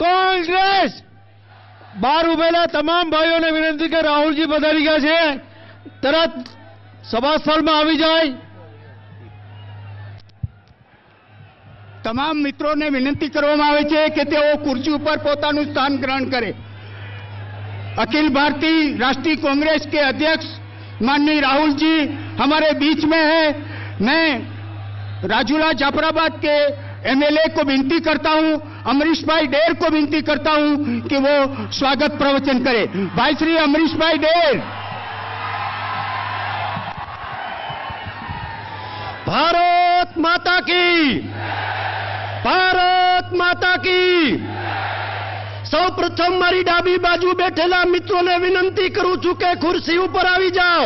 કોંગ્રેસ બહાર ઉભેલા તમામ ભાઈઓને વિનંતી કે રાહુલજી પધારી ગયા છે, તરત સભા સ્થળમાં આવી જાય। તમામ મિત્રોને વિનંતી કરવામાં આવે છે કે તેઓ ખુરશી ઉપર પોતાનું સ્થાન ગ્રહણ કરે। अखिल भारतीय राष्ट्रीय कांग्रेस के अध्यक्ष माननीय राहुल जी हमारे बीच में है। मैं राजूला जाफराबाद के एमएलए को विनती करता हूं, अमरीश भाई डेर को विनती करता हूं कि वो स्वागत प्रवचन करे। भाई श्री अमरीश भाई डेर। भारत माता की, भारत माता की। સૌ પ્રથમ મારી ડાબી બાજુ બેઠેલા મિત્રોને વિનંતી કરું છું કે ખુરશી ઉપર આવી જાઓ।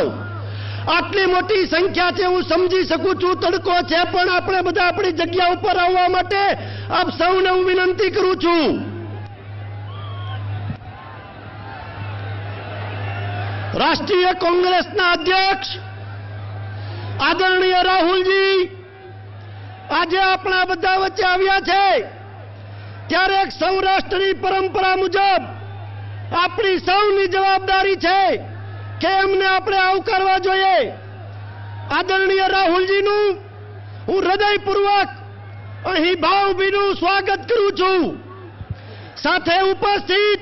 આટલી મોટી સંખ્યા છે, હું સમજી શકું છું તડકો છે, પણ આપણે બધા આપણી જગ્યા ઉપર આવવા માટે આપ સૌને હું વિનંતી કરું છું। રાષ્ટ્રીય કોંગ્રેસના અધ્યક્ષ આદરણીય રાહુલજી આજે આપણા બધા વચ્ચે આવ્યા છે, ત્યારે એક સૌરાષ્ટ્રની પરંપરા મુજબ આપણી સૌની જવાબદારી છે કે એમને આપણે આવકારવા જોઈએ। આદરણીય રાહુલજીનું હું હૃદયપૂર્વક અહીં ભાવભીનું સ્વાગત કરું છું। સાથે ઉપસ્થિત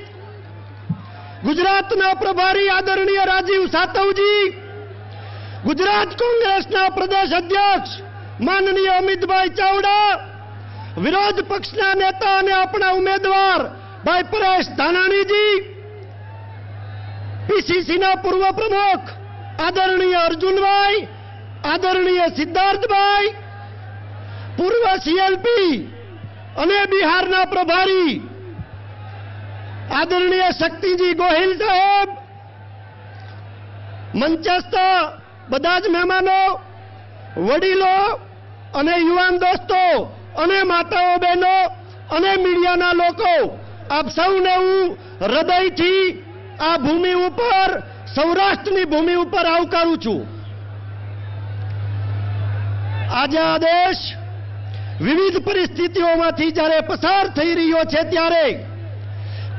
ગુજરાતના પ્રભારી આદરણીય રાજીવ સાતવજી, ગુજરાત કોંગ્રેસના પ્રદેશ અધ્યક્ષ માનનીય અમિતભાઈ ચાવડા, विरोध पक्षना नेता ने अपना उम्मीदवार भाई परेश धानाणी जी, पीसीसी ना पूर्व प्रमुख आदरणीय अर्जुन भाई, आदरणीय सिद्धार्थ भाई, पूर्व सीएलपी अने बिहार ना प्रभारी आदरणीय शक्तिजी गोहिल साहेब, मंचस्थ बधा ज मेहमानों, वडीलो अने युवान दोस्तों अने माताओं बहनों अने मीडियाना लोको, आप सौने हूँ हृदयथी आ भूमि उपर, सौराष्ट्रनी भूमि उपर आवकारू छूं। आज आ देश विविध परिस्थितिओमांथी ज्यारे पसार थई रह्यो छे, त्यारे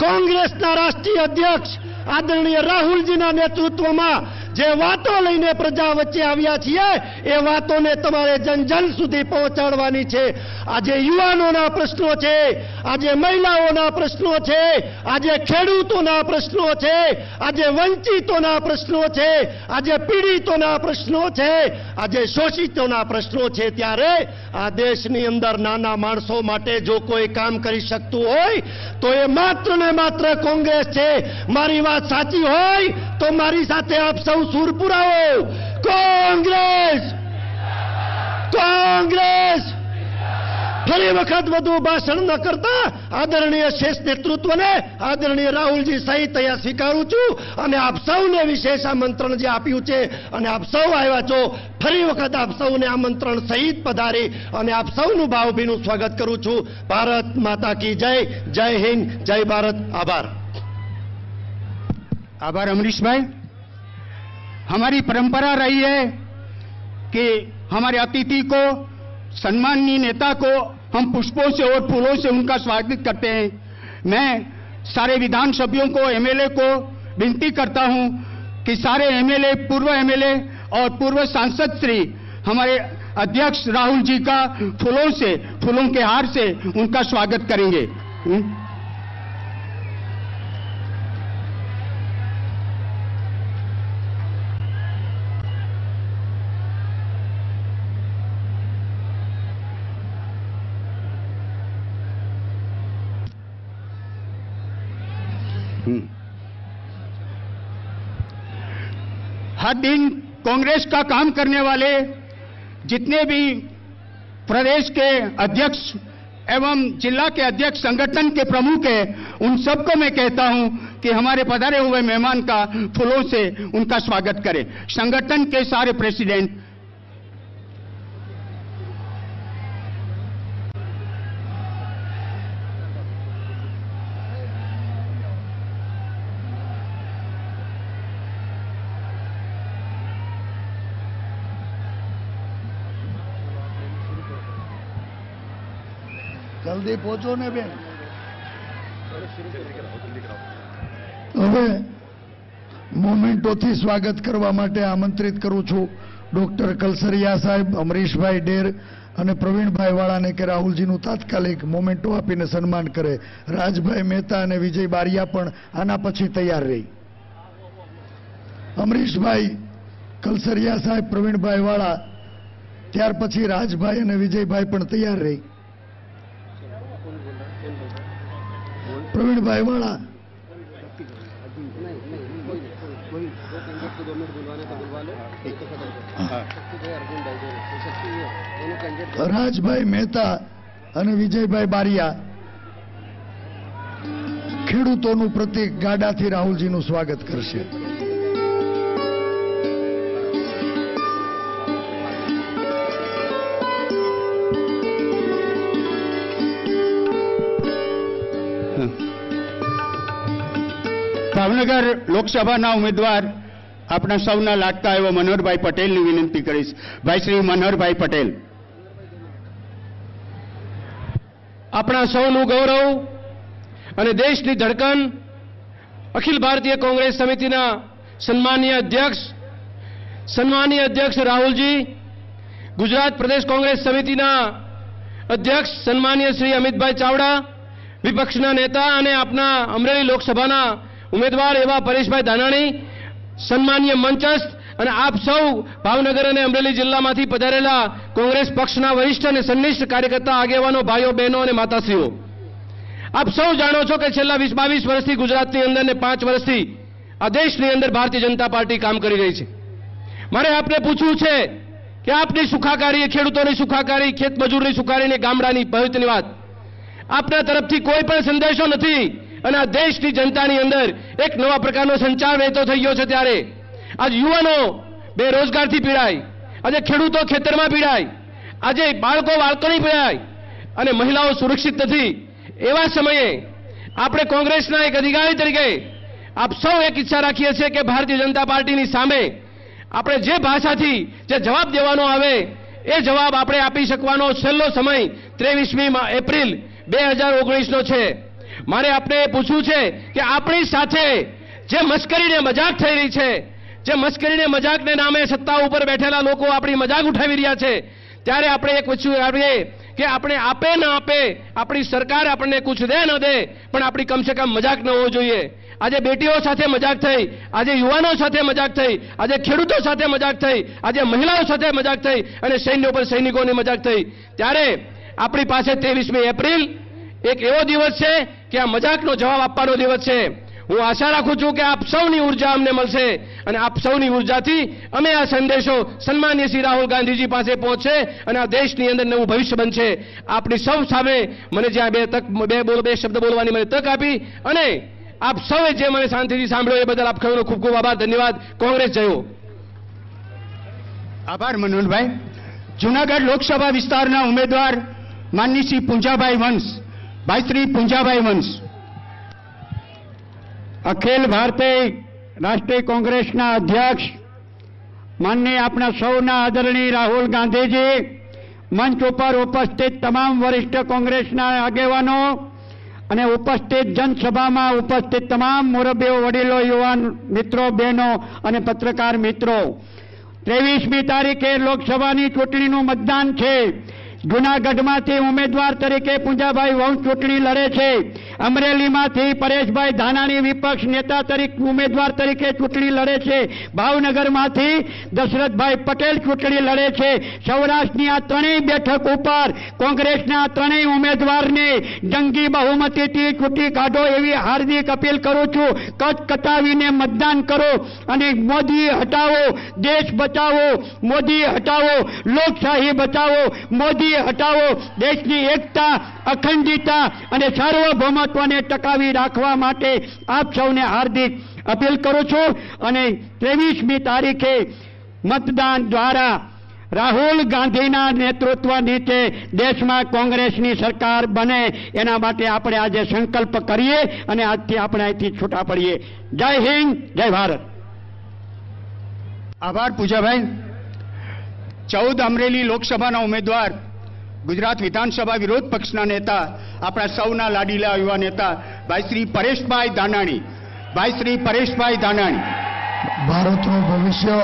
कांग्रेसना राष्ट्रीय अध्यक्ष आदरणीय राहुलजीना नेतृत्वमां जे वातो लईने प्रजा वच्चे आव्या छीए ए वातोने तमारे जन जन सुधी पहोंचाडवानी छे। आजे युवानोना प्रश्नो छे, आजे महिलाओना प्रश्नो छे, आजे खेडूतोना प्रश्नो छे, आजे वंचितोना प्रश्नो छे, आजे पीड़ितोना प्रश्नो छे, आजे शोषितोना प्रश्नो छे। त्यारे आ देशनी अंदर नाना माणसो माटे जो कोई काम करी शकतुं होय तो ए मात्र ने मात्र कांग्रेस छे। मारी वात साची होय तो मारी साथे आप सौ सूर पुरावो। कांग्रेस, कांग्रेस। फरी वखत वधु भाषण न करता आदरणीय शेष नेतृत्व ने आदरणीय राहुलजी सहित अहींया स्वीकारूं छुं अने आप सौने विशेष आमंत्रण जे आप्युं छे अने आप सौ आव्या छो। फरी वखत आप सौने आमंत्रण सहित पधारी अने आप सौनुं भावभीनुं स्वागत करूं छुं। भारत माता की जय। जय हिंद, जय भारत। आभार। आभार अमरीश भाई। हमारी परंपरा रही है कि हमारे अतिथि को, सम्माननीय नेता को हम पुष्पों से और फूलों से उनका स्वागत करते हैं। मैं सारे विधान सभ्यों को, एमएलए को विनती करता हूं कि सारे एमएलए, पूर्व एमएलए और पूर्व सांसद श्री हमारे अध्यक्ष राहुल जी का फूलों से, फूलों के हार से उनका स्वागत करेंगे। हर दिन कांग्रेस का काम करने वाले जितने भी प्रदेश के अध्यक्ष एवं जिला के अध्यक्ष, संगठन के प्रमुख हैं, उन सबको मैं कहता हूं कि हमारे पधारे हुए मेहमान का फूलों से उनका स्वागत करें। संगठन के सारे प्रेसिडेंट, जल्दी पहुंचो ने बेन। હવે મોમેન્ટોથી સ્વાગત કરવા માટે આમંત્રિત કરું છું ડોક્ટર કલસરિયા સાહેબ, અમરીશભાઈ ડેર અને પ્રવીણભાઈ વાળાને કે રાહુલજીનું તાત્કાલિક મોમેન્ટો આપીને સન્માન કરે. રાજભાઈ મહેતા અને વિજય બારિયા પણ આના પછી તૈયાર રહી. અમરીશભાઈ, કલસરિયા સાહેબ, પ્રવીણભાઈ વાળા, ત્યાર પછી રાજભાઈ અને વિજયભાઈ પણ તૈયાર રહી. પ્રવીણભાઈ વાળા, રાજભાઈ મહેતા અને વિજયભાઈ બારિયા ખેડૂતોનું પ્રતીક ગાડાથી રાહુલજીનું સ્વાગત કરશે. ભાવનગર લોકસભાના ઉમેદવાર આપણા સૌના લાગતા એવા મનોહરભાઈ પટેલની વિનંતી કરીશ. ભાઈ શ્રી મનોહરભાઈ પટેલ. આપણા સૌનું ગૌરવ અને દેશની ધડકન અખિલ ભારતીય કોંગ્રેસ સમિતિના સન્માનીય અધ્યક્ષ રાહુલજી, ગુજરાત પ્રદેશ કોંગ્રેસ સમિતિના અધ્યક્ષ સન્માનીય શ્રી અમિતભાઈ ચાવડા, વિપક્ષના નેતા અને આપના અમરેલી લોકસભાના ઉમેદવાર એવા પરેશભાઈ ધાનાણી, સન્માનીય મંચસ્થ અને આપ સૌ ભાવનગર અને અમરેલી જિલ્લામાંથી પધારેલા કોંગ્રેસ પક્ષના વરિષ્ઠ અને સન્નિષ્ઠ કાર્યકર્તા આગેવાનો, ભાઈઓ બહેનો અને માતાશ્રીઓ, આપ સૌ જાણો છો કે છેલ્લા 20-22 વર્ષથી ગુજરાતની અંદર ને 5 વર્ષથી આ દેશની અંદર ભારતીય જનતા પાર્ટી કામ કરી રહી છે. મારે આપને પૂછવું છે કે આપની સુખાકારી, ખેડૂતોની સુખાકારી, ખેતમજૂરની સુખાકારી, ગામડાની ભવિષ્યની વાત, આપના તરફથી કોઈ પણ સંદેશો નથી અને આ દેશની જનતાની અંદર એક નવા પ્રકારનો સંચાર વહેતો થઈ ગયો છે. ત્યારે આજ યુવાનો બેરોજગારથી પીડાય, આજે ખેડૂતો ખેતરમાં પીડાય, આજે બાળકોની પીડાય અને મહિલાઓ સુરક્ષિત નથી. એવા સમયે આપણે કોંગ્રેસના એક અધિકારી તરીકે આપ સૌ એક ઈચ્છા રાખીએ છીએ કે ભારતીય જનતા પાર્ટીની સામે આપણે જે ભાષાથી જે જવાબ દેવાનો આવે એ જવાબ આપણે આપી શકવાનો છેલ્લો સમય 23મી એપ્રિલ 2019નો છે. મારે આપને પૂછવું છે કે આપણી સાથે જે મસ્કરીને મજાક થઈ રહી છે, જે મસ્કરીને મજાકને નામે સત્તા ઉપર બેઠેલા લોકો આપણી મજાક ઉઠાવી રહ્યા છે, ત્યારે આપણે એક પૂછવું આવીએ કે આપણે આપે ન આપે, આપણી સરકાર આપણને કુછ દે ન દે, પણ આપણી કમસે કમ મજાક ન હોવો જોઈએ. આજે બેટીઓ સાથે મજાક થઈ, આજે યુવાનો સાથે મજાક થઈ, આજે ખેડૂતો સાથે મજાક થઈ, આજે મહિલાઓ સાથે મજાક થઈ અને સૈન્ય ઉપર સૈનિકોની મજાક થઈ. ત્યારે આપણી પાસે 23મી એપ્રિલ એક એવો દિવસ છે કે આ મજાકનો જવાબ આપવાનો દિવસ છે. હું આશા રાખું છું કે આપ સૌની ઉર્જા અમને મળશે અને આપ સૌની ઉર્જાથી અમે આ સંદેશો સન્માનીય શ્રી રાહુલ ગાંધીજી પાસે પહોંચશે અને આ દેશની અંદર નવું ભવિષ્ય બનશે. આપની સૌ સામે મને જ્યાં બે શબ્દ બોલવાની મને તક આપી અને આપ સૌએ જે મને શાંતિથી સાંભળ્યો એ બદલ આપ સૌનો ખૂબ ખૂબ આભાર, ધન્યવાદ. કોંગ્રેસ જય હો. આભાર મનોહરભાઈ. જૂનાગઢ લોકસભા વિસ્તારના ઉમેદવાર માનની શ્રી પૂંજાભાઈ વંશ. ભાઈ શ્રી પૂંજાભાઈ વંશ. અખિલ ભારતીય રાષ્ટ્રીય કોંગ્રેસના અધ્યક્ષ માનનીય આપણા સૌના આદરણીય રાહુલ ગાંધીજી, મંચ ઉપર ઉપસ્થિત તમામ વરિષ્ઠ કોંગ્રેસના આગેવાનો અને ઉપસ્થિત જનસભામાં ઉપસ્થિત તમામ મુરબ્બીઓ, વડીલો, યુવાન મિત્રો, બહેનો અને પત્રકાર મિત્રો, 23મી તારીખે લોકસભાની ચૂંટણીનું મતદાન છે. જૂનાગઢમાંથી ઉમેદવાર તરીકે પૂંજાભાઈ વંશ ચૂંટણી લડે છે. અમરેલીમાંથી પરેશભાઈ ધાનાણી વિપક્ષ નેતા તરીકે ઉમેદવાર તરીકે ચૂંટણી લડે છે. ભાવનગરમાંથી દશરથભાઈ પટેલ ચૂંટણી લડે છે. સૌરાષ્ટ્રની આ ત્રણેય બેઠક ઉપર કોંગ્રેસના ત્રણેય ઉમેદવારને જંગી બહુમતીથી ચૂંટી કાઢો એવી હાર્દિક અપીલ કરું છું. કટ કટાવીને મતદાન કરો અને મોદી હટાવો, દેશ બચાવો, મોદી હટાવો, લોકશાહી બચાવો, મોદી હટાવો. દેશની એકતા, અખંડિતતા અને સાર્વભૌમત્વને ટકાવી રાખવા માટે આપ સૌને હાર્દિક અપીલ કરું છું અને 23મી તારીખે મતદાન દ્વારા રાહુલ ગાંધીના નેતૃત્વ નીચે દેશમાં કોંગ્રેસની સરકાર બને એના માટે આપણે આજે સંકલ્પ કરીએ અને આજથી આપણે અહીંથી છૂટા પડીએ. જય હિન્દ, જય ભારત. આભાર પૂજાભાઈ. 14 અમરેલી લોકસભાના ઉમેદવાર ગુજરાત વિધાનસભા વિરોધ પક્ષના નેતા, આપણા સૌના લાડીલા યુવા નેતા ભાઈ શ્રી પરેશભાઈ ધાનાણી. ભારતનું ભવિષ્ય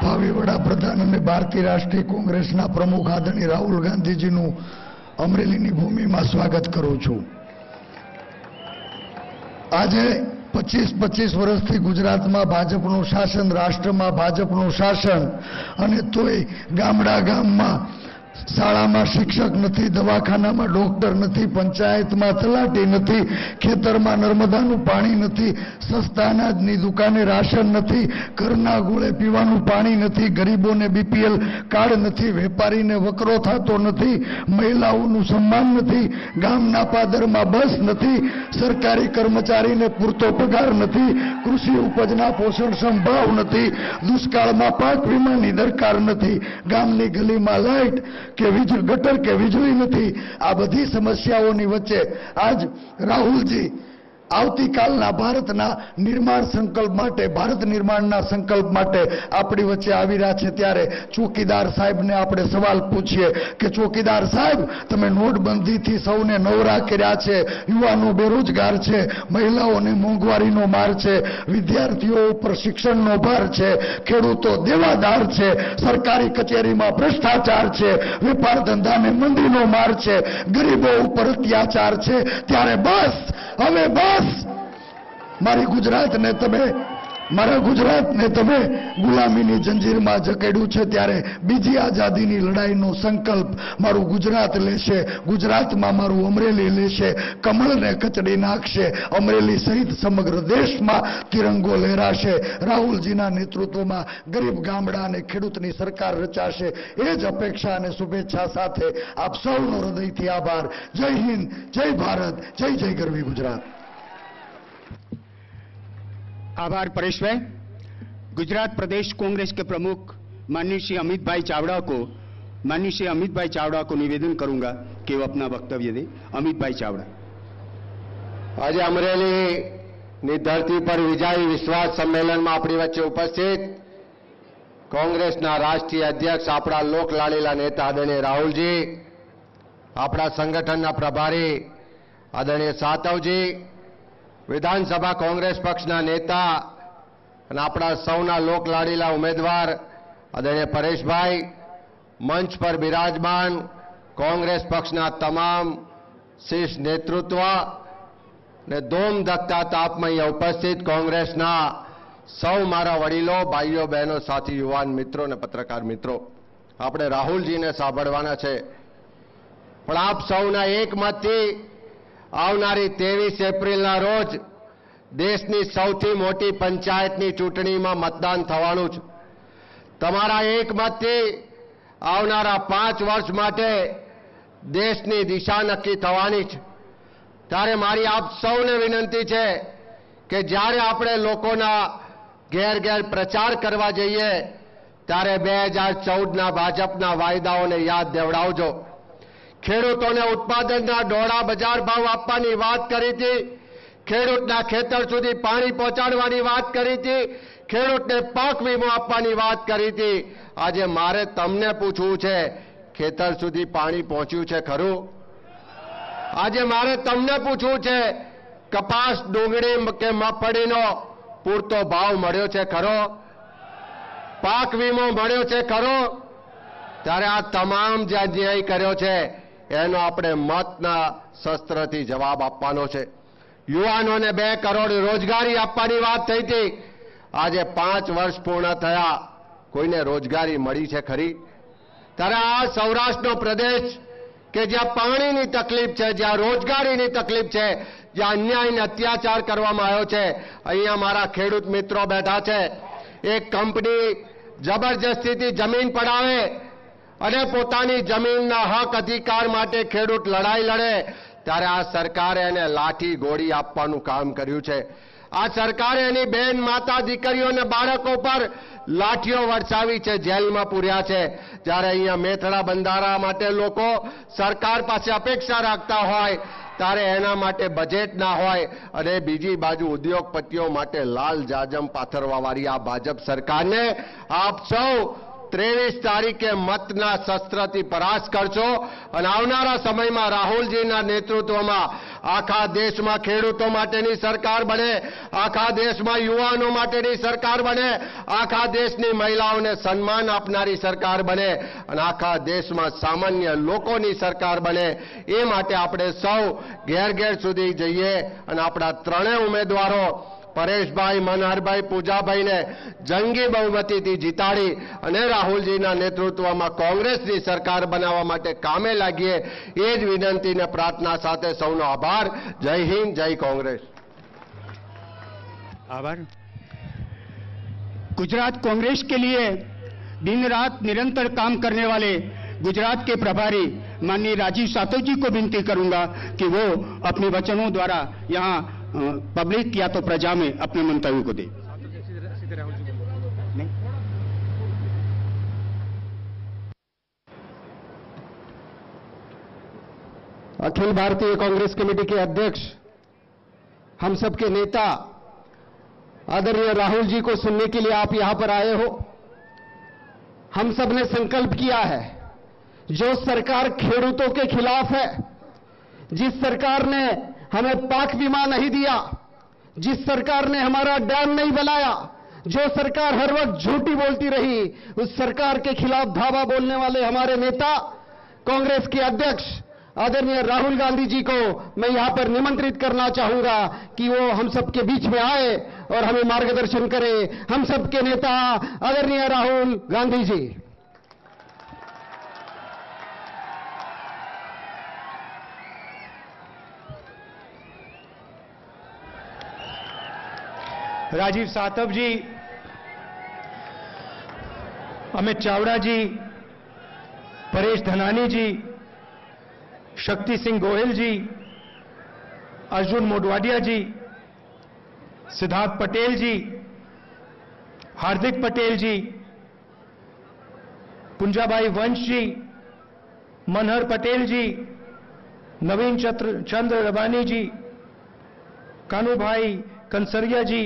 ભાવિ વડાપ્રધાન અને ભારતીય રાષ્ટ્રીય કોંગ્રેસના પ્રમુખ આદરણીય રાહુલ ગાંધીજીનું અમરેલીની ભૂમિમાં સ્વાગત કરું છું. આજે 25 વર્ષથી ગુજરાતમાં ભાજપનું શાસન, રાષ્ટ્રમાં ભાજપનું શાસન, અને તોય ગામમાં શાળામાં શિક્ષક નથી, દવાખાનામાં ડોક્ટર નથી, પંચાયતમાં તલાટી નથી, ખેતરમાં નર્મદાનું પાણી નથી, સસ્તા અનાજની દુકાને રાશન નથી, ઘરના ગોળે પીવાનું પાણી નથી, ગરીબોને બીપીએલ કાર્ડ નથી, વેપારીને વકરો થતો નથી, મહિલાઓનું સન્માન નથી, ગામના પાદરમાં બસ નથી, સરકારી કર્મચારીને પૂરતો પગાર નથી, કૃષિ ઉપજના પોષણક્ષમ ભાવ નથી, દુષ્કાળમાં પાક વીમાની દરકાર નથી, ગામની ગલીમાં લાઇટ કે ગટર કે વીજળી નથી. આ બધી સમસ્યાઓની વચ્ચે આજ રાહુલજી આવતીકાલના ભારતના નિર્માણ સંકલ્પ માટે, ભારત નિર્માણના સંકલ્પ માટે આપણી વચ્ચે આવી રહ્યા છે. ત્યારે ચોકીદાર સાહેબને આપણે સવાલ પૂછીએ કે ચોકીદાર સાહેબ, તમે નોટબંધીથી સૌને નવરા કર્યા છે, યુવાનો બેરોજગાર છે, મહિલાઓને મોંઘવારીનો માર છે, વિદ્યાર્થીઓ ઉપર શિક્ષણનો ભાર છે, ખેડૂતો દેવાદાર છે, સરકારી કચેરીમાં ભ્રષ્ટાચાર છે, વેપાર ધંધાને મંદીનો માર છે, ગરીબો ઉપર અત્યાચાર છે. ત્યારે બસ, હવે બસ, મારા ગુજરાતને તમે ગુલામીની જંજીરમાં જકડ્યું છે. ત્યારે બીજી આઝાદીની લડાઈનો સંકલ્પ મારું ગુજરાત લેશે, ગુજરાતમાં મારું અમરેલી લેશે, કમળને કચડી નાખશે, અમરેલી સહિત સમગ્ર દેશમાં તિરંગો લહેરાશે, રાહુલજીના નેતૃત્વમાં ગરીબ ગામડા અને ખેડૂતની સરકાર રચાશે. એ જ અપેક્ષા અને શુભેચ્છા સાથે આપ સૌનો હૃદયથી આભાર. જય હિન્દ, જય ભારત, જય જય ગરવી ગુજરાત. आभार परेश भाई. गुजरात प्रदेश कांग्रेस के प्रमुख माननीय श्री अमित भाई चावड़ा को निवेदन करूंगा कि वो अपना वक्तव्य दें. अमित भाई चावड़ा. आज अमरेली धरती पर विजयी विश्वास सम्मेलन में अपनी वच्चे उपस्थित कांग्रेस राष्ट्रीय अध्यक्ष अपना लोकलाड़ीला नेता आदरणीय राहुलजी, अपना संगठन प्रभारी आदरणीय सातवजी, विधानसभा कांग्रेस पक्षना नेता અને આપણા સૌના લોકલાડીલા ઉમેદવાર આદરણીય પરેશભાઈ, મંચ પર બિરાજમાન કોંગ્રેસ પક્ષના તમામ શીર્ષ નેતૃત્વ ને ધૂમ ધકતા તાપમાં ઉપસ્થિત કોંગ્રેસના સૌ મારા વડીલો, ભાઈઓ, બહેનો, સાથી, યુવાન મિત્રો અને પત્રકાર મિત્રો, આપણે રાહુલજીને સાંભળવાના છે. પણ આપ સૌના એકમતથી આવનારી 23 એપ્રિલના રોજ દેશની સૌથી મોટી પંચાયતની ચૂંટણીમાં મતદાન થવાનું છે. તમારા એકમતથી આવનારા 5 વર્ષ માટે દેશની દિશા નક્કી થવાની છે. ત્યારે મારી આપ સૌને વિનંતી છે કે જ્યારે આપણે લોકોના ઘેર ઘેર પ્રચાર કરવા જઈએ ત્યારે 2014ના ભાજપના વાયદાઓને યાદ દેવડાવજો. ખેડૂતોને ઉત્પાદનના દોડા બજાર ભાવ આપવાની વાત કરી હતી, ખેડૂતના ખેતર સુધી પાણી પહોંચાડવાની વાત કરી હતી, ખેડૂતને પાક વીમો આપવાની વાત કરી હતી. આજે મારે તમને પૂછવું છે, ખેતર સુધી પાણી પહોંચ્યું છે ખરું? આજે મારે તમને પૂછવું છે, કપાસ, ડુંગળી કે મગફળીનો પૂરતો ભાવ મળ્યો છે ખરો? પાક વીમો મળ્યો છે ખરો? ત્યારે આ તમામ જે અન્યાય કર્યો છે એનો આપણે મતના શસ્ત્રથી જવાબ આપવાનો છે. યુવાનોને 2 કરોડ રોજગારી આપવાની વાત થઈ હતી. આજે 5 વર્ષ પૂર્ણ થયા, કોઈને રોજગારી મળી છે ખરી? ત્યારે આ સૌરાષ્ટ્રનો પ્રદેશ કે જ્યાં પાણીની તકલીફ છે, જ્યાં રોજગારીની તકલીફ છે, જ્યાં અન્યાય અને અત્યાચાર કરવામાં આવ્યો છે, અહીંયા મારા ખેડૂત મિત્રો બેઠા છે. એક કંપની જબરજસ્તીથી જમીન પડાવે અને પોતાની જમીનના હક અધિકાર માટે ખેડૂત લડાઈ લડે ત્યારે આ સરકારે એને લાઠી ગોળી આપવાનું કામ કર્યું છે. આ સરકારે એની બેન, માતા, દીકરીઓને બાળકો પર લાઠીઓ વરસાવી છે, જેલમાં પૂર્યા છે. જ્યારે અહીંયા મેથડા બંધારા માટે લોકો સરકાર પાસે અપેક્ષા રાખતા હોય ત્યારે એના માટે બજેટ ના હોય અને બીજી બાજુ ઉદ્યોગપતિઓ માટે લાલ જાજમ પાથરવાવાળી આ ભાજપ સરકારને આપ સૌ 23 તારીખે મતના શસ્ત્રથી પરાસ્ત કરશો અને આવનારા સમયમાં રાહુલજીના નેતૃત્વમાં આખા દેશમાં ખેડૂતો માટેની સરકાર બને, આખા દેશમાં યુવાનો માટેની સરકાર બને, આખા દેશની મહિલાઓને સન્માન આપનારી સરકાર બને અને આખા દેશમાં સામાન્ય લોકોની સરકાર બને એ માટે આપણે સૌ ઘેર ઘેર સુધી જઈએ અને આપણા ત્રણેય ઉમેદવારો પરેશભાઈ, મનહરભાઈ, પૂજાભાઈને જંગી બહુમતીથી જીતાડી અને રાહુલજીના નેતૃત્વમાં કોંગ્રેસની સરકાર બનાવવા માટે કામે લાગીએ એ જ વિનંતી અને પ્રાર્થના સાથે સૌનો આભાર. જય હિન્દ, જય કોંગ્રેસ. आभार. गुजरात कांग्रेस के लिए दिन रात निरंतर काम करने वाले गुजरात के प्रभारी माननीय राजीव सातव जी को विनती करूंगा कि वो अपने वचनों द्वारा यहाँ पब्लिक या तो प्रजा में अपने मंतव्य को दे. अखिल भारतीय कांग्रेस कमेटी के अध्यक्ष, हम सबके नेता आदरणीय राहुल जी को सुनने के लिए आप यहां पर आए हो. हम सब ने संकल्प किया है, जो सरकार खेडूतों के खिलाफ है, जिस सरकार ने हमें पाक बीमा नहीं दिया, जिस सरकार ने हमारा डैम नहीं बनाया, जो सरकार हर वक्त झूठी बोलती रही, उस सरकार के खिलाफ धावा बोलने वाले हमारे नेता कांग्रेस के अध्यक्ष आदरणीय राहुल गांधी जी को मैं यहां पर निमंत्रित करना चाहूंगा कि वो हम सबके बीच में आए और हमें मार्गदर्शन करें. हम सबके नेता आदरणीय राहुल गांधी जी. राजीव सातव जी, अमित चावड़ा जी, परेश धनानी जी, शक्ति सिंह गोहिल जी, अर्जुन मोडवाडिया जी, सिद्धार्थ पटेल जी, हार्दिक पटेल जी, पुंजाबाई वंश जी, मनहर पटेल जी, नवीन चंद्र रबानी जी, कानूभाई कंसरिया जी,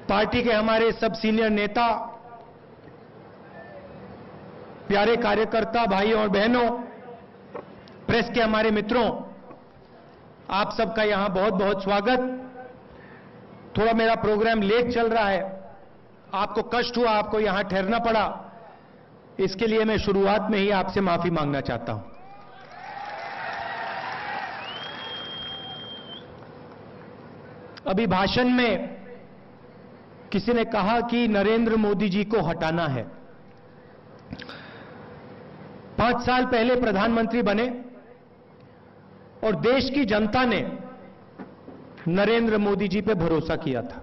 पार्टी के हमारे सब सीनियर नेता, प्यारे कार्यकर्ता भाइयों और बहनों, प्रेस के हमारे मित्रों, आप सबका यहां बहुत बहुत स्वागत. थोड़ा मेरा प्रोग्राम लेट चल रहा है, आपको कष्ट हुआ, आपको यहां ठहरना पड़ा, इसके लिए मैं शुरुआत में ही आपसे माफी मांगना चाहता हूं. अभी भाषण में किसी ने कहा कि नरेंद्र मोदी जी को हटाना है. 5 साल पहले प्रधानमंत्री बने और देश की जनता ने नरेंद्र मोदी जी पे भरोसा किया था.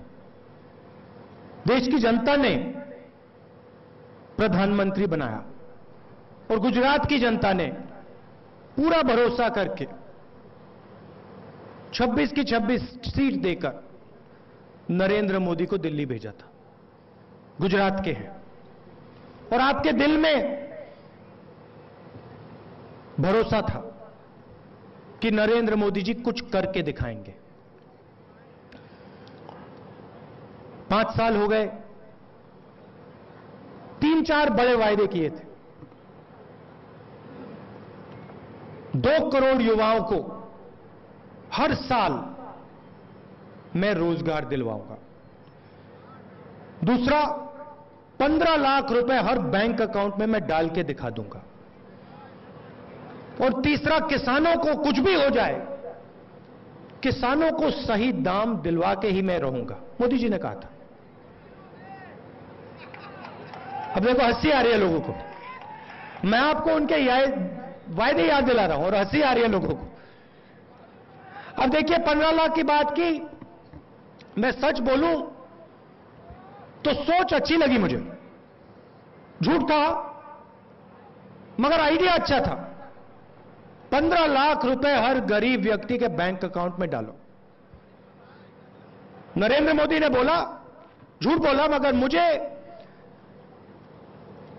देश की जनता ने प्रधानमंत्री बनाया और गुजरात की जनता ने पूरा भरोसा करके 26 की 26 सीट देकर नरेंद्र मोदी को दिल्ली भेजा था. गुजरात के हैं और आपके दिल में भरोसा था कि नरेंद्र मोदी जी कुछ करके दिखाएंगे. 5 साल हो गए, 3-4 बड़े वायदे किए थे. 2 करोड़ युवाओं को हर साल मैं रोजगार दिलवाऊंगा. दूसरा, 15 लाख रुपए हर बैंक अकाउंट में मैं डाल के दिखा दूंगा. और तीसरा, किसानों को कुछ भी हो जाए, किसानों को सही दाम दिलवा के ही मैं रहूंगा, मोदी जी ने कहा था. अब देखो, हंसी आ रही है लोगों को. मैं आपको उनके वायदे याद दिला रहा हूं और हंसी आ रही है लोगों को. अब देखिए, 15 लाख की बात की, मैं सच बोलूं तो सोच अच्छी लगी मुझे, झूठ कहा मगर आइडिया अच्छा था. 15 लाख रुपए हर गरीब व्यक्ति के बैंक अकाउंट में डालो. नरेंद्र मोदी ने बोला, झूठ बोला, मगर मुझे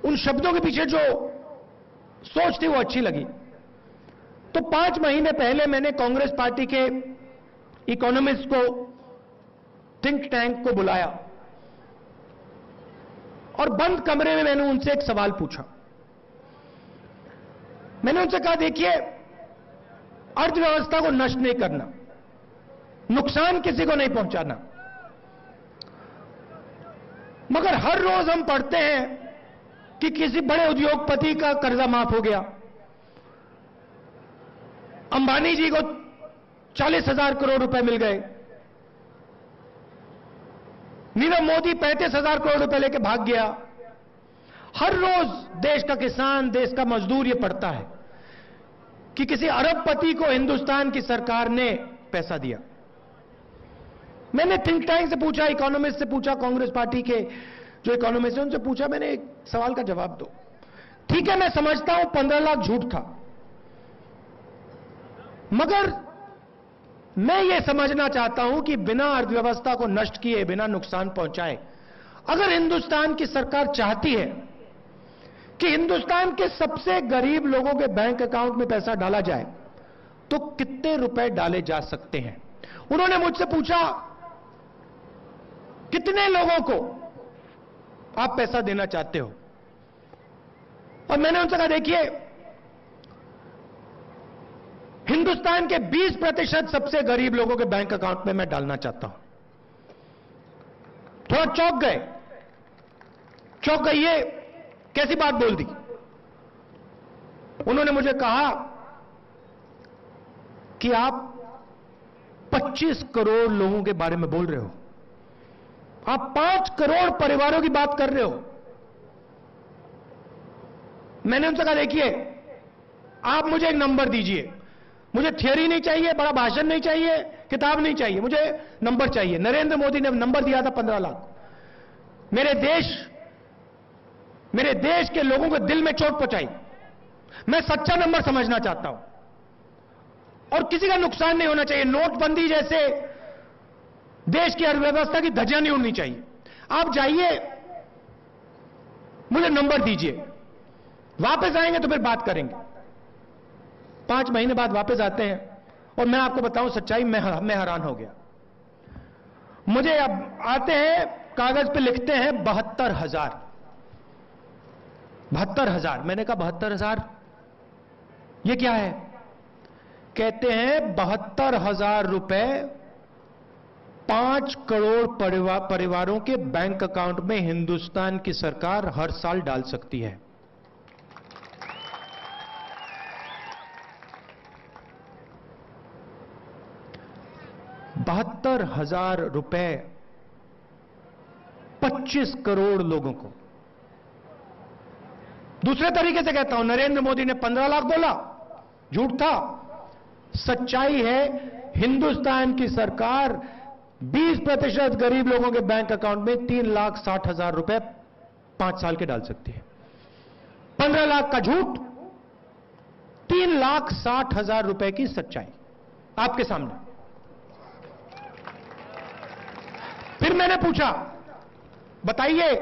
उन शब्दों के पीछे जो सोच थी वो अच्छी लगी. तो 5 महीने पहले मैंने कांग्रेस पार्टी के इकोनॉमिस्ट को, थिंक टैंक को बुलाया और बंद कमरे में मैंने उनसे एक सवाल पूछा। मैंने उनसे कहा, देखिए, अर्थव्यवस्था को नष्ट नहीं करना, नुकसान किसी को नहीं पहुंचाना, मगर हर रोज हम पढ़ते हैं कि किसी बड़े उद्योगपति का कर्जा माफ हो गया, अंबानी जी को 40,000 करोड़ रुपए मिल गए, नीरव मोदी 35,000 करोड़ रुपए लेके भाग गया। हर रोज देश का किसान, देश का मजदूर ये पढ़ता है कि किसी अरबपति को हिंदुस्तान की सरकार ने पैसा दिया। मैंने थिंक टैंक से पूछा, इकोनॉमिस्ट से पूछा, कांग्रेस पार्टी के जो इकोनॉमिस्ट हैं उनसे पूछा, मैंने एक सवाल का जवाब दो। ठीक है, मैं समझता हूं 15 लाख झूठ था, मगर मैं ये समझना चाहता हूं कि बिना अर्थव्यवस्था को नष्ट किए, बिना नुकसान पहुंचाए, अगर हिंदुस्तान की सरकार चाहती है कि हिंदुस्तान के सबसे गरीब लोगों के बैंक अकाउंट में पैसा डाला जाए, तो कितने रुपए डाले जा सकते हैं? उन्होंने मुझसे पूछा, कितने लोगों को आप पैसा देना चाहते हो? और मैंने उनसे कहा, देखिए, हिंदुस्तान के 20% सबसे गरीब लोगों के बैंक अकाउंट में मैं डालना चाहता हूं। थोड़ा चौंक गए, ये कैसी बात बोल दी? उन्होंने मुझे कहा कि आप 25 करोड़ लोगों के बारे में बोल रहे हो, आप 5 करोड़ परिवारों की बात कर रहे हो। मैंने उनसे कहा, देखिए, आप मुझे एक नंबर दीजिए, मुझे थियरी नहीं चाहिए, बड़ा भाषण नहीं चाहिए, किताब नहीं चाहिए, मुझे नंबर चाहिए। नरेंद्र मोदी ने नंबर दिया था 15 लाख। मेरे देश के लोगों को दिल में चोट पहुंचाई। मैं सच्चा नंबर समझना चाहता हूं और किसी का नुकसान नहीं होना चाहिए। नोटबंदी जैसे देश की अर्थव्यवस्था की धज्जियां नहीं उड़नी चाहिए। आप जाइए, मुझे नंबर दीजिए, वापस आएंगे तो फिर बात करेंगे। 5 महीने बाद वापस आते हैं और मैं आपको बताऊं सच्चाई, मैं हैरान हो गया। मुझे अब आते हैं, कागज पे लिखते हैं 72,000। 72,000। मैंने कहा 72,000 ये क्या है? कहते हैं 72,000 रुपए 5 करोड़ परिवारों के बैंक अकाउंट में हिंदुस्तान की सरकार हर साल डाल सकती है। ₹72,000 25 करोड़ लोगों को। दूसरे तरीके से कहता हूं, नरेंद्र मोदी ने 15 लाख बोला, झूठ था। सच्चाई है, हिंदुस्तान की सरकार 20% गरीब लोगों के बैंक अकाउंट में 3,60,000 रुपए 5 साल के डाल सकती है। 15 लाख का झूठ, 3,60,000 रुपए की सच्चाई आपके सामने। फिर मैंने पूछा, बताइए,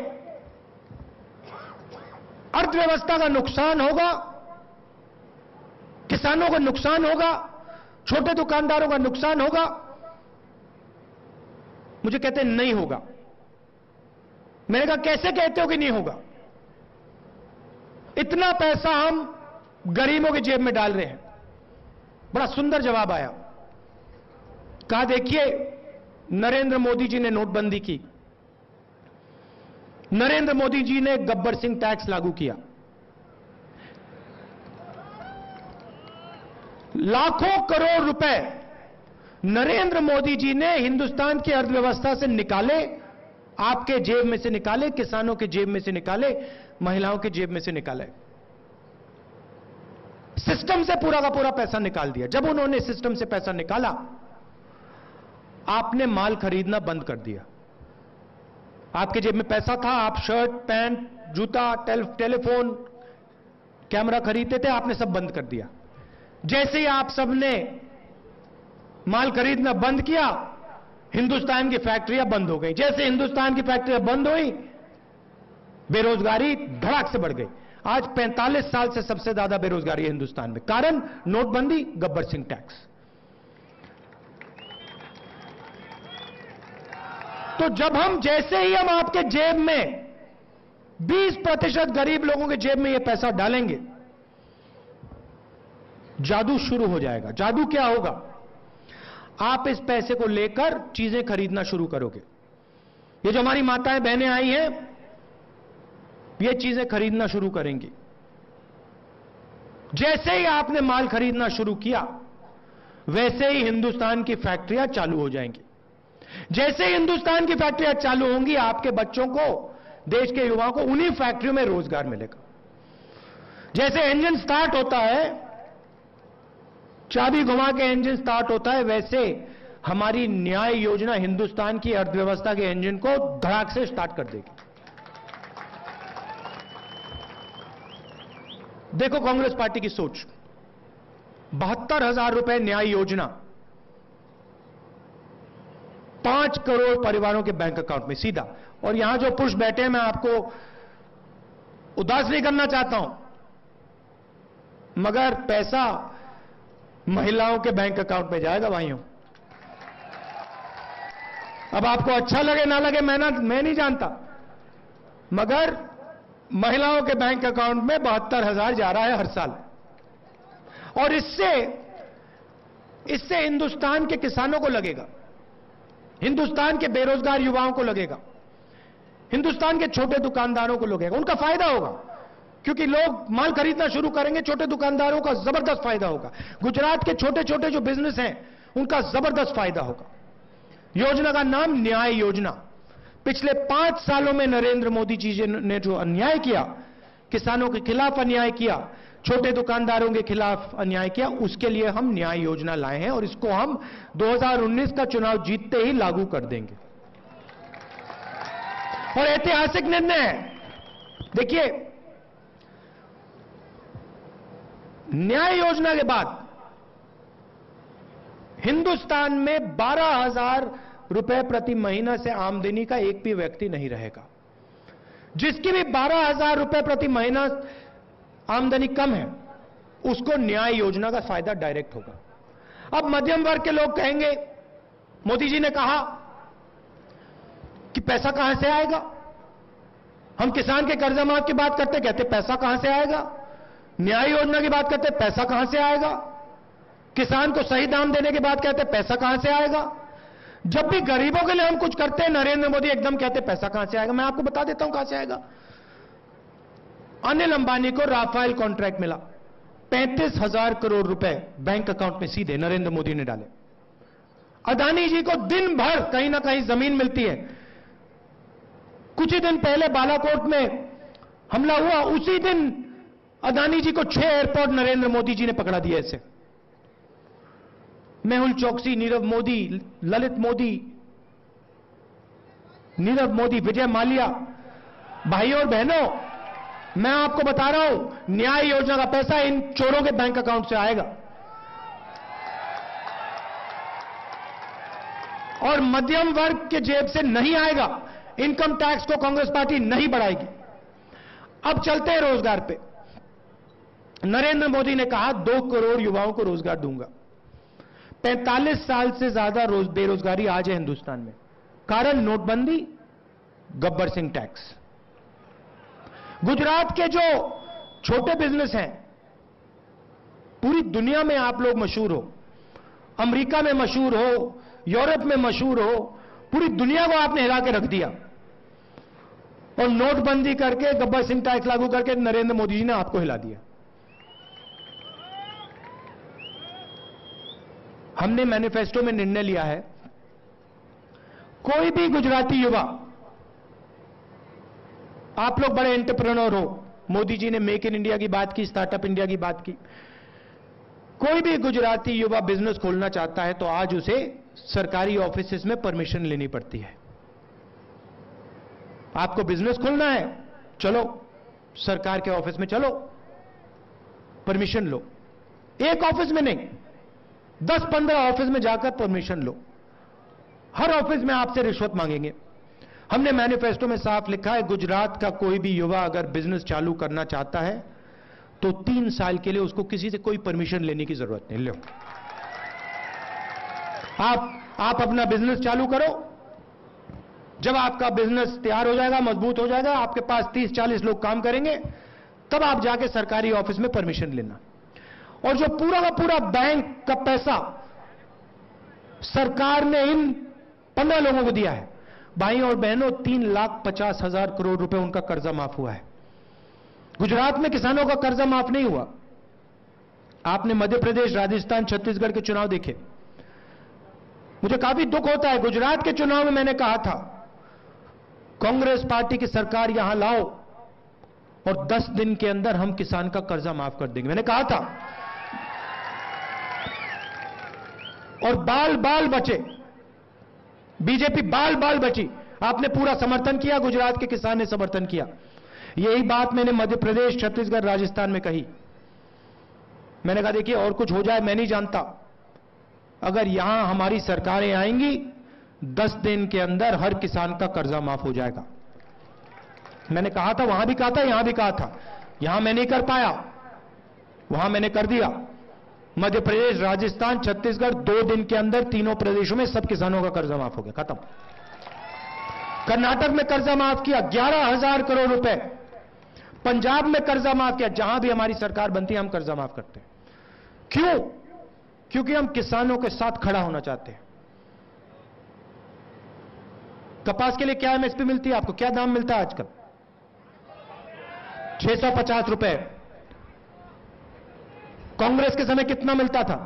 अर्थव्यवस्था का नुकसान होगा, किसानों को नुकसान होगा, छोटे दुकानदारों का नुकसान होगा? मुझे कहते हैं नहीं होगा। मैंने कहा, कैसे कहते हो कि नहीं होगा? इतना पैसा हम गरीबों की जेब में डाल रहे हैं। बड़ा सुंदर जवाब आया। कहा, देखिए, नरेंद्र मोदी जी ने नोटबंदी की, नरेंद्र मोदी जी ने गब्बर सिंह टैक्स लागू किया, लाखों करोड़ रुपए नरेंद्र मोदी जी ने हिंदुस्तान की अर्थव्यवस्था से निकाले, आपके जेब में से निकाले, किसानों के जेब में से निकाले, महिलाओं के जेब में से निकाले। सिस्टम से पूरा का पूरा पैसा निकाल दिया। जब उन्होंने सिस्टम से पैसा निकाला, आपने माल खरीदना बंद कर दिया। आपके जेब में पैसा था, आप शर्ट, पैंट, जूता, टेलीफोन, कैमरा खरीदते थे, आपने सब बंद कर दिया। जैसे ही आप सबने माल खरीदना बंद किया, हिंदुस्तान की फैक्ट्रियां बंद हो गई। जैसे हिंदुस्तान की फैक्ट्रियां बंद हुई, बेरोजगारी धड़ाक से बढ़ गई। आज 45 साल से सबसे ज्यादा बेरोजगारी है हिंदुस्तान में। कारण नोटबंदी, गब्बर सिंह टैक्स। तो जब हम, जैसे ही हम आपके जेब में 20% गरीब लोगों के जेब में यह पैसा डालेंगे, जादू शुरू हो जाएगा। जादू क्या होगा? आप इस पैसे को लेकर चीजें खरीदना शुरू करोगे। ये जो हमारी माताएं बहनें आई हैं, ये चीजें खरीदना शुरू करेंगी। जैसे ही आपने माल खरीदना शुरू किया, वैसे ही हिंदुस्तान की फैक्ट्रियां चालू हो जाएंगी। जैसे ही हिंदुस्तान की फैक्ट्रियां चालू होंगी, आपके बच्चों को, देश के युवाओं को उन्हीं फैक्ट्रियों में रोजगार मिलेगा। जैसे इंजन स्टार्ट होता है, चाबी घुमा के इंजन स्टार्ट होता है, वैसे हमारी न्याय योजना हिंदुस्तान की अर्थव्यवस्था के इंजन को धड़ाक से स्टार्ट कर देगी। देखो कांग्रेस पार्टी की सोच, 72,000 रुपए न्याय योजना 5 करोड़ परिवारों के बैंक अकाउंट में सीधा। और यहां जो पुरुष बैठे हैं, मैं आपको उदास नहीं करना चाहता हूं, मगर पैसा महिलाओं के बैंक अकाउंट में जाएगा भाइयों। अब आपको अच्छा लगे ना लगे मैं नहीं जानता, मगर महिलाओं के बैंक अकाउंट में 72,000 जा रहा है हर साल। और इससे हिंदुस्तान के किसानों को लगेगा, हिंदुस्तान के बेरोजगार युवाओं को लगेगा, हिंदुस्तान के छोटे दुकानदारों को लगेगा, उनका फायदा होगा। क्योंकि लोग माल खरीदना शुरू करेंगे, छोटे दुकानदारों का जबरदस्त फायदा होगा। गुजरात के छोटे छोटे जो बिजनेस हैं, उनका जबरदस्त फायदा होगा। योजना का नाम न्याय योजना। पिछले 5 सालों में नरेंद्र मोदी जी ने जो अन्याय किया, किसानों के खिलाफ अन्याय किया, छोटे दुकानदारों के खिलाफ अन्याय किया, उसके लिए हम न्याय योजना लाए हैं और इसको हम 2019 का चुनाव जीतते ही लागू कर देंगे। और ऐतिहासिक निर्णय है। देखिए, न्याय योजना के बाद हिंदुस्तान में 12,000 रुपए प्रति महीना से आमदनी का एक भी व्यक्ति नहीं रहेगा। जिसकी भी 12,000 रुपए प्रति महीना आमदनी कम है, उसको न्याय योजना का फायदा डायरेक्ट होगा। अब मध्यम वर्ग के लोग कहेंगे, मोदी जी ने कहा कि पैसा कहां से आएगा? हम किसान के कर्जा माफ की बात करते, कहते पैसा कहां से आएगा? न्याय योजना की बात करते, पैसा कहां से आएगा? किसान को सही दाम देने की बात कहते, पैसा कहां से आएगा? जब भी गरीबों के लिए हम कुछ करते हैं, नरेंद्र मोदी एकदम कहते पैसा कहां से आएगा। मैं आपको बता देता हूं कहां से आएगा। अनिल अंबानी को राफेल कॉन्ट्रैक्ट मिला, 35,000 करोड़ रुपए बैंक अकाउंट में सीधे नरेंद्र मोदी ने डाले। अदानी जी को दिन भर कहीं ना कहीं जमीन मिलती है। कुछ ही दिन पहले बालाकोट में हमला हुआ, उसी दिन अदानी जी को 6 एयरपोर्ट नरेंद्र मोदी जी ने पकड़ा दिया। ऐसे मेहुल चोकसी, नीरव मोदी, ललित मोदी, नीरव मोदी, विजय माल्या। भाइयों और बहनों, मैं आपको बता रहा हूं, न्याय योजना का पैसा इन चोरों के बैंक अकाउंट से आएगा। और मध्यम वर्ग के जेब से नहीं आएगा। इनकम टैक्स को कांग्रेस पार्टी नहीं बढ़ाएगी। अब चलते हैं रोजगार पे। नरेंद्र मोदी ने कहा 2 करोड़ युवाओं को रोजगार दूंगा। 45 साल से ज्यादा बेरोजगारी आज है हिंदुस्तान में। कारण नोटबंदी, गब्बर सिंह टैक्स। गुजरात के जो छोटे बिजनेस हैं, पूरी दुनिया में आप लोग मशहूर हो, अमेरिका में मशहूर हो, यूरोप में मशहूर हो, पूरी दुनिया को आपने हिला के रख दिया। और नोटबंदी करके, गब्बर सिंह टैक्स लागू करके नरेंद्र मोदी जी ने आपको हिला दिया। हमने मैनिफेस्टो में निर्णय लिया है, कोई भी गुजराती युवा, आप लोग बड़े एंटरप्रेन्योर हो, मोदी जी ने मेक इन इंडिया की बात की, स्टार्टअप इंडिया की बात की। कोई भी गुजराती युवा बिजनेस खोलना चाहता है तो आज उसे सरकारी ऑफिसेज में परमिशन लेनी पड़ती है। आपको बिजनेस खोलना है, चलो सरकार के ऑफिस में चलो, परमिशन लो। एक ऑफिस में नहीं, 10-15 ऑफिस में जाकर परमिशन लो। हर ऑफिस में आपसे रिश्वत मांगेंगे। हमने मैनिफेस्टो में साफ लिखा है, गुजरात का कोई भी युवा अगर बिजनेस चालू करना चाहता है तो 3 साल के लिए उसको किसी से कोई परमिशन लेने की जरूरत नहीं। लो, आप अपना बिजनेस चालू करो, जब आपका बिजनेस तैयार हो जाएगा, मजबूत हो जाएगा, आपके पास 30-40 लोग काम करेंगे, तब आप जाके सरकारी ऑफिस में परमिशन लेना। और जो पूरा का पूरा बैंक का पैसा सरकार ने इन 15 लोगों को दिया है, भाई और बहनों, 3,50,000 करोड़ रुपए उनका कर्जा माफ हुआ है। गुजरात में किसानों का कर्जा माफ नहीं हुआ। आपने मध्य प्रदेश, राजस्थान, छत्तीसगढ़ के चुनाव देखे। मुझे काफी दुख होता है, गुजरात के चुनाव में मैंने कहा था कांग्रेस पार्टी की सरकार यहां लाओ और 10 दिन के अंदर हम किसान का कर्जा माफ कर देंगे, मैंने कहा था। और बाल बाल बचे, बीजेपी बाल बाल बची। आपने पूरा समर्थन किया, गुजरात के किसान ने समर्थन किया। यही बात मैंने मध्य प्रदेश, छत्तीसगढ़, राजस्थान में कही। मैंने कहा देखिए और कुछ हो जाए मैं नहीं जानता, अगर यहां हमारी सरकारें आएंगी 10 दिन के अंदर हर किसान का कर्जा माफ हो जाएगा। मैंने कहा था, वहां भी कहा था, यहां भी कहा था। यहां मैं नहीं कर पाया, वहां मैंने कर दिया। मध्य प्रदेश, राजस्थान, छत्तीसगढ़ 2 दिन के अंदर तीनों प्रदेशों में सब किसानों का कर्जा माफ हो गया, खत्म। कर्नाटक में कर्जा माफ किया 11,000 करोड़ रुपए। पंजाब में कर्जा माफ किया। जहां भी हमारी सरकार बनती है हम कर्जा माफ करते हैं। क्यों? क्योंकि हम किसानों के साथ खड़ा होना चाहते हैं। कपास के लिए क्या एमएसपी मिलती है आपको? क्या दाम मिलता है आजकल? 650 रुपए। कांग्रेस के समय कितना मिलता था?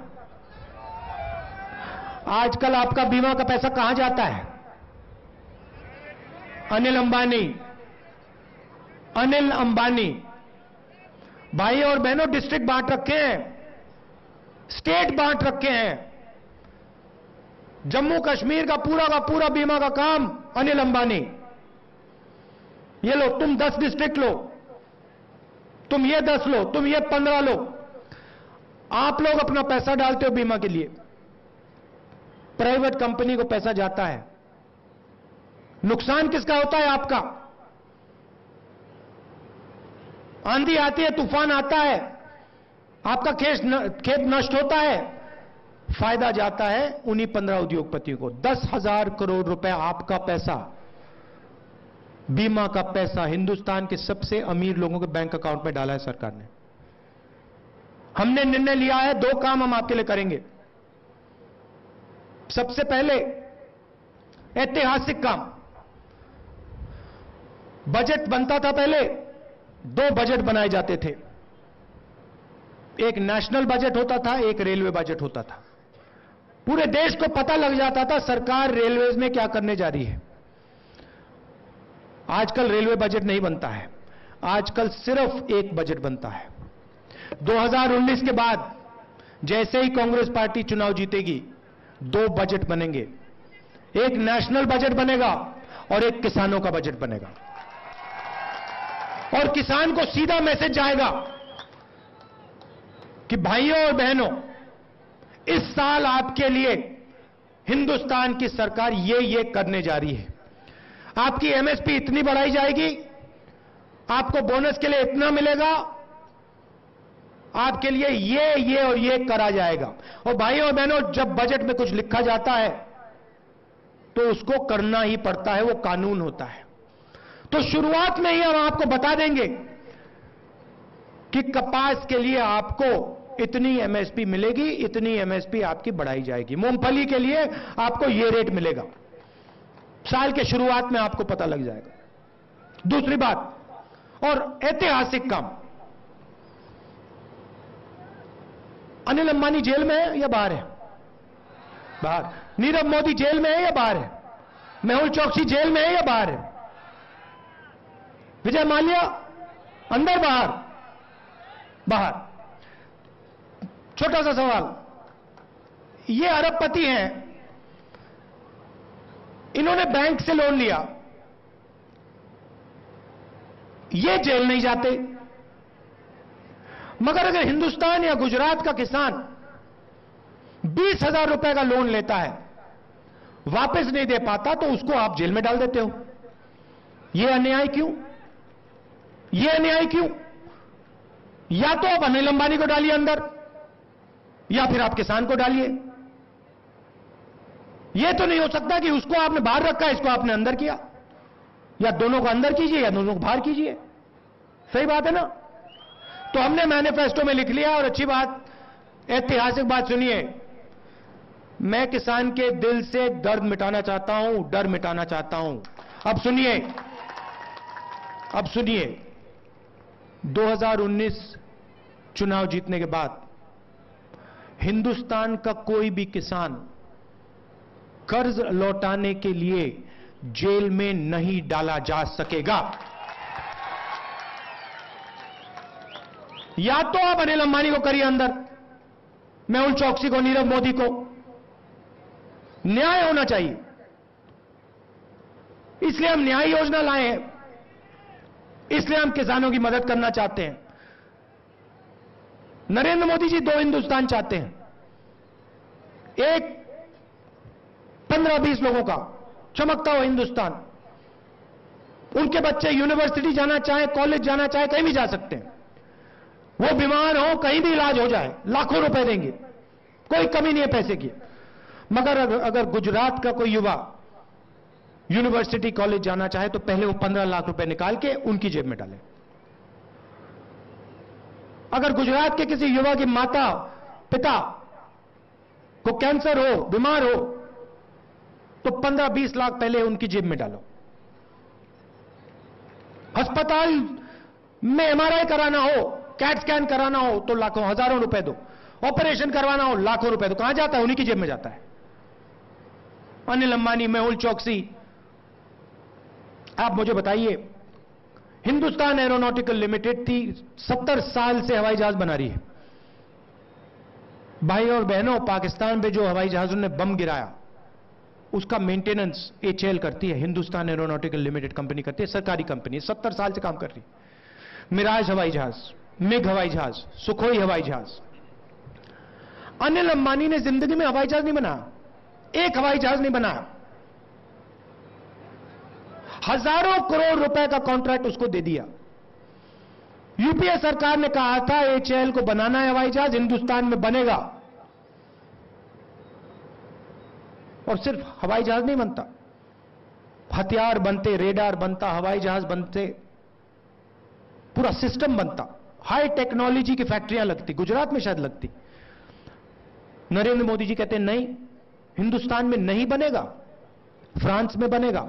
आजकल आपका बीमा का पैसा कहां जाता है? अनिल अंबानी भाई और बहनों डिस्ट्रिक्ट बांट रखे हैं, स्टेट बांट रखे हैं। जम्मू कश्मीर का पूरा बीमा का काम अनिल अंबानी। ये लो, तुम 10 डिस्ट्रिक्ट लो, तुम ये 10 लो, तुम ये 15 लो। आप लोग अपना पैसा डालते हो बीमा के लिए, प्राइवेट कंपनी को पैसा जाता है। नुकसान किसका होता है? आपका। आंधी आती है, तूफान आता है, आपका खेत नष्ट होता है, फायदा जाता है उन्हीं 15 उद्योगपतियों को। 10,000 करोड़ रुपए आपका पैसा, बीमा का पैसा हिंदुस्तान के सबसे अमीर लोगों के बैंक अकाउंट में डाला है सरकार ने। हमने निर्णय लिया है 2 काम हम आपके लिए करेंगे। सबसे पहले ऐतिहासिक काम, बजट बनता था पहले, 2 बजट बनाए जाते थे। एक नेशनल बजट होता था, एक रेलवे बजट होता था। पूरे देश को पता लग जाता था सरकार रेलवेज में क्या करने जा रही है। आजकल रेलवे बजट नहीं बनता है, आजकल सिर्फ एक बजट बनता है। 2019 के बाद जैसे ही कांग्रेस पार्टी चुनाव जीतेगी 2 बजट बनेंगे, एक नेशनल बजट बनेगा और एक किसानों का बजट बनेगा। और किसान को सीधा मैसेज जाएगा कि भाइयों और बहनों, इस साल आपके लिए हिंदुस्तान की सरकार ये करने जा रही है। आपकी एमएसपी इतनी बढ़ाई जाएगी, आपको बोनस के लिए इतना मिलेगा, आपके लिए ये और ये करा जाएगा। और भाइयों और बहनों, जब बजट में कुछ लिखा जाता है तो उसको करना ही पड़ता है, वो कानून होता है। तो शुरुआत में ही हम आपको बता देंगे कि कपास के लिए आपको इतनी एमएसपी मिलेगी, इतनी एमएसपी आपकी बढ़ाई जाएगी। मूंगफली के लिए आपको ये रेट मिलेगा, साल के शुरुआत में आपको पता लग जाएगा। दूसरी बात, और ऐतिहासिक काम, अनिल अंबानी जेल में है या बाहर है? बाहर। नीरव मोदी जेल में है या बाहर है? मेहुल चोकसी जेल में है या बाहर है? विजय माल्या अंदर बाहर? बाहर। छोटा सा सवाल, ये अरबपति हैं, इन्होंने बैंक से लोन लिया, ये जेल नहीं जाते, मगर अगर हिंदुस्तान या गुजरात का किसान 20,000 रुपए का लोन लेता है, वापस नहीं दे पाता, तो उसको आप जेल में डाल देते हो। यह अन्याय क्यों? यह अन्याय क्यों? या तो आप अनिल अंबानी को डालिए अंदर, या फिर आप किसान को डालिए। यह तो नहीं हो सकता कि उसको आपने बाहर रखा, इसको आपने अंदर किया। या दोनों को अंदर कीजिए या दोनों को बाहर कीजिए। सही बात है ना? तो हमने मैनिफेस्टो में लिख लिया। और अच्छी बात, ऐतिहासिक बात सुनिए, मैं किसान के दिल से दर्द मिटाना चाहता हूं, डर मिटाना चाहता हूं। अब सुनिए, 2019 चुनाव जीतने के बाद हिंदुस्तान का कोई भी किसान कर्ज लौटाने के लिए जेल में नहीं डाला जा सकेगा। या तो आप अनिल अंबानी को करिए अंदर, मेहुल चौकसी को, नीरव मोदी को। न्याय होना चाहिए, इसलिए हम न्याय योजना लाए हैं, इसलिए हम किसानों की मदद करना चाहते हैं। नरेंद्र मोदी जी 2 हिंदुस्तान चाहते हैं, एक 15-20 लोगों का चमकता हुआ हिंदुस्तान। उनके बच्चे यूनिवर्सिटी जाना चाहे, कॉलेज जाना चाहे, कहीं भी जा सकते हैं। वो बीमार हो, कहीं भी इलाज हो जाए, लाखों रुपए देंगे, कोई कमी नहीं है पैसे की। मगर अगर गुजरात का कोई युवा यूनिवर्सिटी कॉलेज जाना चाहे तो पहले वो 15 लाख रुपए निकाल के उनकी जेब में डाले। अगर गुजरात के किसी युवा की माता पिता को कैंसर हो, बीमार हो, तो 15-20 लाख पहले उनकी जेब में डालो। अस्पताल में एमआरआई कराना हो, कैट स्कैन कराना हो तो लाखों हजारों रुपए दो। ऑपरेशन करवाना हो लाखों रुपए दो। कहां जाता है? उन्हीं की जेब में जाता है। अनिल अंबानी, मेहुल चौकसी, आप मुझे बताइए, हिंदुस्तान एरोनॉटिकल लिमिटेड थी, 70 साल से हवाई जहाज बना रही है। भाई और बहनों, पाकिस्तान पे जो हवाई जहाजों ने बम गिराया उसका मेंटेनेंस एचएएल करती है, हिंदुस्तान एरोनॉटिकल लिमिटेड कंपनी करती है, सरकारी कंपनी, 70 साल से काम कर रही है। मिराज हवाई जहाज, मिग हवाई जहाज, सुखोई हवाई जहाज। अनिल अंबानी ने जिंदगी में हवाई जहाज नहीं बनाया, एक हवाई जहाज नहीं बनाया। हजारों करोड़ रुपए का कॉन्ट्रैक्ट उसको दे दिया। यूपीए सरकार ने कहा था एचएएल को बनाना है हवाई जहाज, हिंदुस्तान में बनेगा। और सिर्फ हवाई जहाज नहीं बनता, हथियार बनते, रेडार बनता, हवाई जहाज बनते, पूरा सिस्टम बनता। हाई टेक्नोलॉजी की फैक्ट्रियां लगती, गुजरात में शायद लगती। नरेंद्र मोदी जी कहते हैं नहीं, हिंदुस्तान में नहीं बनेगा, फ्रांस में बनेगा।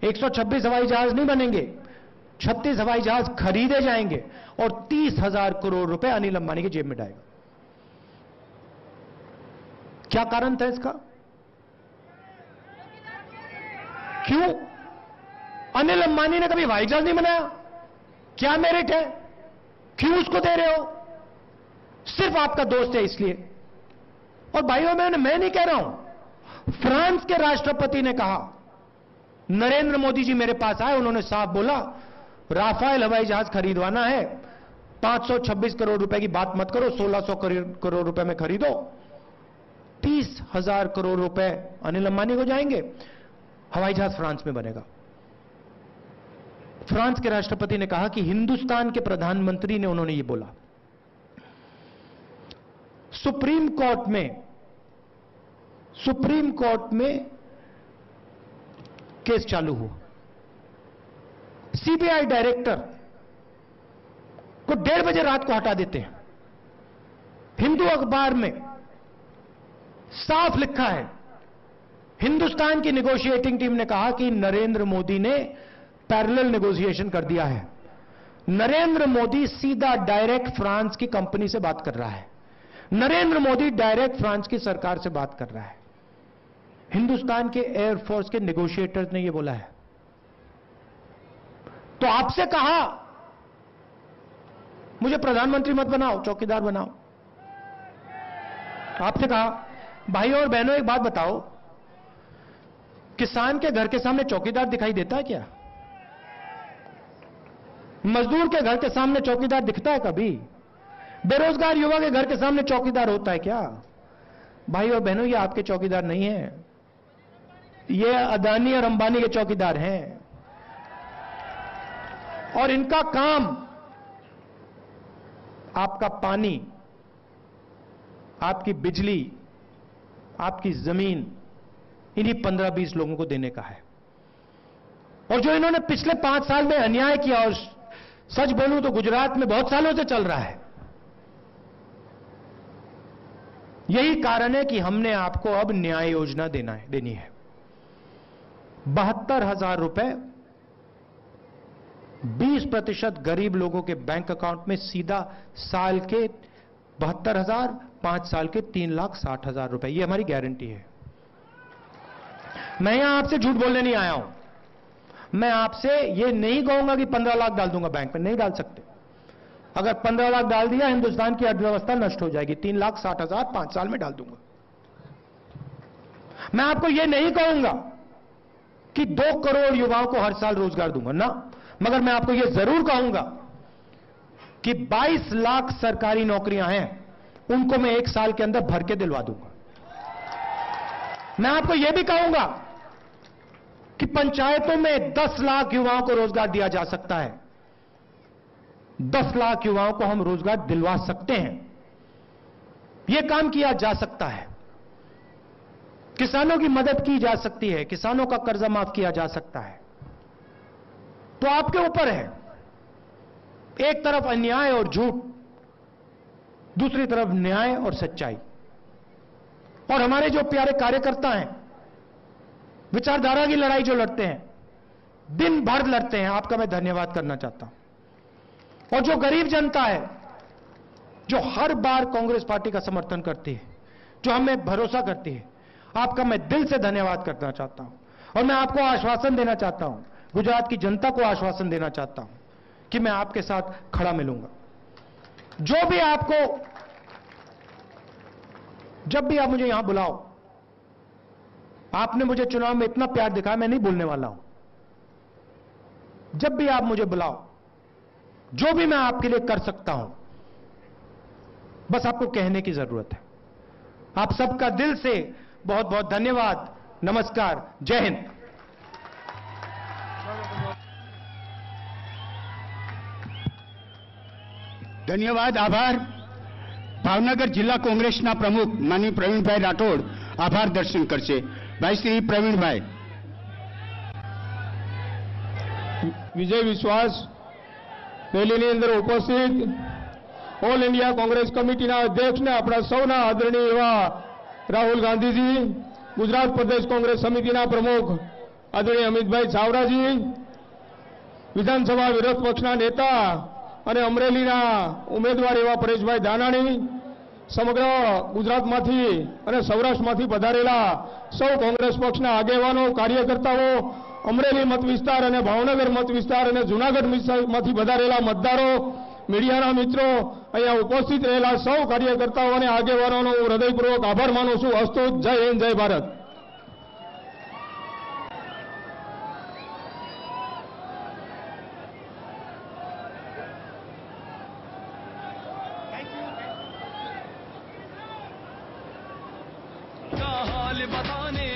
126 हवाई जहाज नहीं बनेंगे, 36 हवाई जहाज खरीदे जाएंगे और 30,000 करोड़ रुपए अनिल अंबानी की जेब में डालेगा। क्या कारण था इसका? क्यों? अनिल अंबानी ने कभी हवाई जहाज नहीं बनाया? क्या मेरिट है? क्यों उसको दे रहे हो? सिर्फ आपका दोस्त है इसलिए। और भाइयों बहनों, मैं नहीं कह रहा हूं, फ्रांस के राष्ट्रपति ने कहा, नरेंद्र मोदी जी मेरे पास आए, उन्होंने साफ बोला राफेल हवाई जहाज खरीदवाना है, 526 करोड़ रुपए की बात मत करो, 1600 करोड़ रुपए में खरीदो। 30,000 करोड़ रुपए अनिल अंबानी को जाएंगे, हवाई जहाज फ्रांस में बनेगा। फ्रांस के राष्ट्रपति ने कहा कि हिंदुस्तान के प्रधानमंत्री ने, उन्होंने ये बोला। सुप्रीम कोर्ट में केस चालू हुआ। सीबीआई डायरेक्टर को 1:30 बजे रात को हटा देते हैं। हिंदू अखबार में साफ लिखा है, हिंदुस्तान की नेगोशिएटिंग टीम ने कहा कि नरेंद्र मोदी ने पैरेलल नेगोशिएशन कर दिया है। नरेंद्र मोदी सीधा डायरेक्ट फ्रांस की कंपनी से बात कर रहा है, नरेंद्र मोदी डायरेक्ट फ्रांस की सरकार से बात कर रहा है। हिंदुस्तान के एयरफोर्स के नेगोशिएटर्स ने यह बोला है। तो आपसे कहा मुझे प्रधानमंत्री मत बनाओ, चौकीदार बनाओ। आपसे कहा, भाइयों और बहनों एक बात बताओ, किसान के घर के सामने चौकीदार दिखाई देता है क्या? मजदूर के घर के सामने चौकीदार दिखता है कभी? बेरोजगार युवा के घर के सामने चौकीदार होता है क्या? भाई और बहनों, ये आपके चौकीदार नहीं है, ये अदानी और अंबानी के चौकीदार हैं। और इनका काम आपका पानी, आपकी बिजली, आपकी जमीन इन्हीं 15-20 लोगों को देने का है। और जो इन्होंने पिछले 5 साल में अन्याय किया, और सच बोलूं तो गुजरात में बहुत सालों से चल रहा है, यही कारण है कि हमने आपको अब न्याय योजना देनी है। 72,000 रुपए 20% गरीब लोगों के बैंक अकाउंट में सीधा साल के 72,000, 5 साल के 3,60,000 रुपए, ये हमारी गारंटी है। मैं यहां आपसे झूठ बोलने नहीं आया हूं। मैं आपसे ये नहीं कहूंगा कि 15 लाख डाल दूंगा बैंक में, नहीं डाल सकते। अगर 15 लाख डाल दिया, हिंदुस्तान की अर्थव्यवस्था नष्ट हो जाएगी। 3,60,000 5 साल में डाल दूंगा। मैं आपको यह नहीं कहूंगा कि 2 करोड़ युवाओं को हर साल रोजगार दूंगा ना, मगर मैं आपको यह जरूर कहूंगा कि 22 लाख सरकारी नौकरियां हैं, उनको मैं 1 साल के अंदर भर के दिलवा दूंगा। मैं आपको यह भी कहूंगा कि पंचायतों में 10 लाख युवाओं को रोजगार दिया जा सकता है। 10 लाख युवाओं को हम रोजगार दिलवा सकते हैं। यह काम किया जा सकता है। किसानों की मदद की जा सकती है, किसानों का कर्जा माफ किया जा सकता है। तो आपके ऊपर है, एक तरफ अन्याय और झूठ, दूसरी तरफ न्याय और सच्चाई। और हमारे जो प्यारे कार्यकर्ता हैं, विचारधारा की लड़ाई जो लड़ते हैं, दिन भर लड़ते हैं, आपका मैं धन्यवाद करना चाहता हूं। और जो गरीब जनता है, जो हर बार कांग्रेस पार्टी का समर्थन करती है, जो हमें भरोसा करती है, आपका मैं दिल से धन्यवाद करना चाहता हूं। और मैं आपको आश्वासन देना चाहता हूं, गुजरात की जनता को आश्वासन देना चाहता हूं कि मैं आपके साथ खड़ा मिलूंगा। जो भी आपको, जब भी आप मुझे यहां बुलाओ, आपने मुझे चुनाव में इतना प्यार दिखाया, मैं नहीं भूलने वाला हूं। जब भी आप मुझे बुलाओ, जो भी मैं आपके लिए कर सकता हूं, बस आपको कहने की जरूरत है। आप सबका दिल से बहुत बहुत धन्यवाद। नमस्कार, जय हिंद। ધન્યવાદ, આભાર. ભાવનગર જિલ્લા કોંગ્રેસના પ્રમુખ માનનીય પ્રવીણભાઈ રાઠોડ આભાર દર્શન કરશે. ભાઈ શ્રી પ્રવીણભાઈ. વિજય વિશ્વાસ રેલીની અંદર ઉપસ્થિત ઓલ ઇન્ડિયા કોંગ્રેસ કમિટીના અધ્યક્ષને આપણા સૌના આદરણીય એવા રાહુલ ગાંધીજી, ગુજરાત પ્રદેશ કોંગ્રેસ સમિતિના પ્રમુખ આદરણીય અમિતભાઈ ચાવડાજી, વિધાનસભા વિરોધ પક્ષના નેતા અને અમરેલીના ઉમેદવાર એવા પરેશભાઈ દાનાણી, સમગ્ર ગુજરાતમાંથી અને સૌરાષ્ટ્રમાંથી પધારેલા સૌ કોંગ્રેસ પક્ષના આગેવાનો, કાર્યકર્તાઓ, અમરેલી મત વિસ્તાર અને ભાવનગર મત વિસ્તાર અને જૂનાગઢ માંથી પધારેલા મતદારો, મીડિયાના મિત્રો, અહીંયા ઉપસ્થિત રહેલા સૌ કાર્યકર્તાઓ અને આગેવાનોનો હું હૃદયપૂર્વક આભાર માનું છું. અસ્તુ. જય હિન્દ, જય ભારત. हाल बताने